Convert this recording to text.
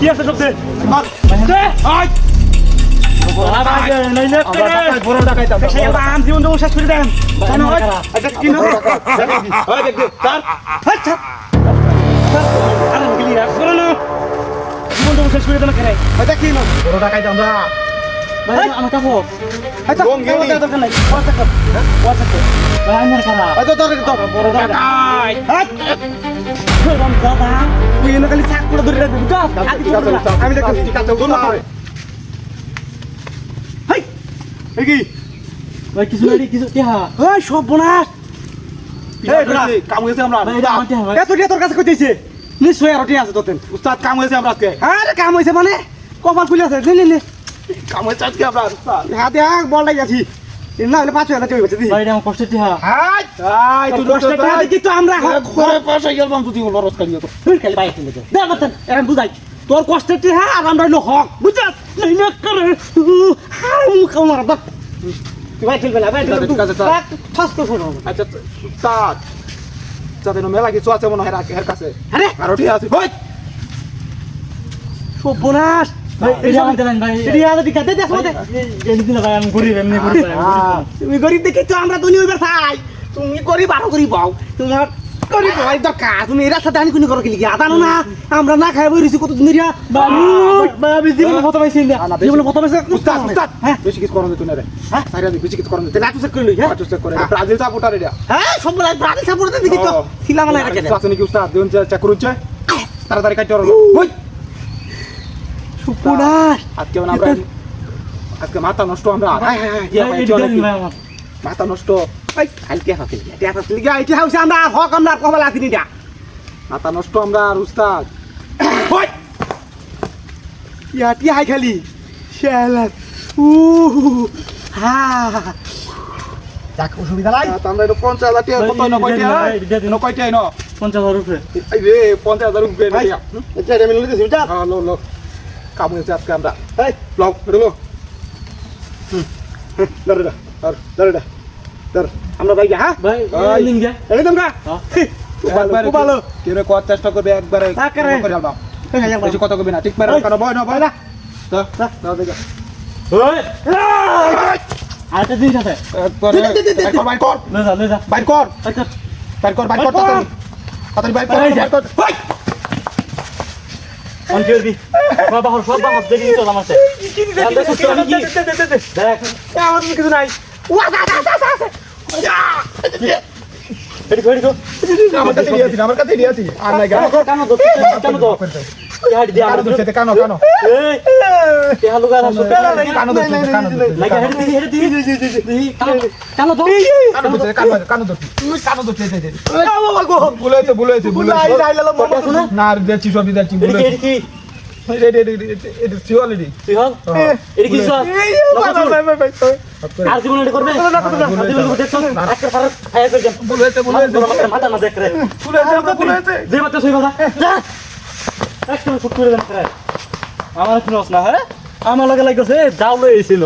কি আছে সব দে মার দে আই বড় ডাকাইতাম সেই আম জীবন দেবো শেষ করে দেন কেন হয় আচ্ছা কি না ওই দেখ স্যার আচ্ছা আরে গলি আর করো না জীবন দেবো শেষ করে দেন কেন এটা কি না বড় ডাকাইতাম আমরা ভাই আমার কাপড় আচ্ছা কোন গেলি? দরকার নাই ওয়াটসঅ্যাপ কর ওয়াটসঅ্যাপ কর ভাই আমার কারা এই তো তোর তো বড় দাদা ডাকাই রম দাদা তুই এনে খালি চাক করে ধরে রাখবি বুঝছ আমি দেখ ঠিক আছে দূর না হাই এই কি ভাই কিছু নাই কিছু কি হা ওই সব বোনাস এই কাম হয়েছে আমরা ভাই এটা আমার কি হবে এত তোর কাছে কইতেছে নিশ্চয় আর ওটি আছে তোতেন উস্তাদ কাম হয়েছে আমরা আজকে আরে কাম হইছে মানে কপাল খুলে আছে নে নে কাম হয়েছে আজকে আমরা উস্তাদ হাতে হাক বল লাগি আছি না হলে 5000 টাকা হইছে ভাই এটা আমার কষ্টের টিহা হাই হাই তুই কষ্টের টাকা দেখি তো আমরা করে পাশে গেলাম তুই লরস করিও তো তুই খালি বাইক নিয়ে দে বাতেন এখন বুঝাই তোর কষ্টের টিহা আর আমরা হইলো হক বুঝছস নাই না করে হাউ কামার বাপ তুই ভাই খেলবে না ভাই ঠিক আছে, স্যার। ঠাস করে শোনো আচ্ছা উস্তাদ যাতে মেলা কিছু আছে মনে হয় এর কাছে আরে আর ওটি আছে ওই সব বোনাস ভাই এটা আমার দেন ভাই এটা আলাদা দিকা দে দেখো দে এই দিন ভাই আমি গরিব এমনি গরিব তুমি গরিব দেখি তো আমরা দুনিয়া উইবার থাই তুমি গরিব আর গরিব হও তোমার গরিব হয় দরকার তুমি এর সাথে আমি কোন করো কি লিখি আদানো না আমরা না খাই বইছি কত দিন রিয়া বাবু জীবনে কত পাইছি না জীবনে কত পাইছি উস্তাদ উস্তাদ হ্যাঁ বেশি কিছু করন তুই না রে হ্যাঁ সাইরা দি বেশি কিছু করন তুই তেলা তো চেক করে লই হ্যাঁ আচ্ছা চেক করে ব্রাজিল সাপোর্টার এটা হ্যাঁ সব বলাই ব্রাজিল সাপোর্ট দেখি তো ছিলাম না রাখে আছে নাকি উস্তাদ দেন চেক করুন তাড়াতাড়ি কাটতে পারো ওই সুপুনাস আজকে আমরা আজকে মাথা নষ্ট আমরা মাথা নষ্ট ভাই কালকে হাতে এটা হাতে লিগা এটা হাউসে আমরা হক আমরা কমলা আছিনি দা মাথা নষ্ট আমরা আর উস্তাদ ওই ইয়াটি হাই খালি শালা হা যাক অসুবিধা নাই আমরা এটা 50,000 টাকা কত না কয়টা না 50,000 রুপে এই রে 50,000 রুপয়ে ভাই দিয়া এটা আমি লইতে দিছি যা লো লো কাম হয়েছে আজকে আমরা এই ব্লগ রেলো দাঁড়া দাঁড়া দাঁড়া আমরা ভাই হ্যাঁ ভাই লিঙ্গা এই দমকা খুব ভালো কেউ করার চেষ্টা করবে একবারে করে আলবা বেশি কথা কবি না ঠিক মারা কারণ ভয় না ভয় না দাও দেখা ওই আরেকটা জিনিস আছে বাইর কর লই যা বাইর কর তাড়াতাড়ি বাইর কর অন করে দি সব বাহর দেখি তো আমারতে দেখ আমার কিছু নাই ওয়া এডি কই গো আমার কাছে দিয়েছি আর নাই কানো দো হাড়ি দি কানো দিতে কানো এই তে হালু গা রাসো কানো দিতে লাগা হেডি দি কানো দো কানো দিতে বুলেছে না আর দেখছি সব দিচ্ছি বুলেছে এডি কি এটা সিওয়ালিটি তুই হল এডি কি সব আর জীবন এডি করবে জীবন দেখছ একটা ফারাক খায়া করে যাম বুলেছে মাথা না দেখ রে বুলেছে যে মাত্র সই কথা একটা ফুট করে দেন আমার শুনোস না হ্যাঁ আমার লগে লাগছে দাও লই আইছিল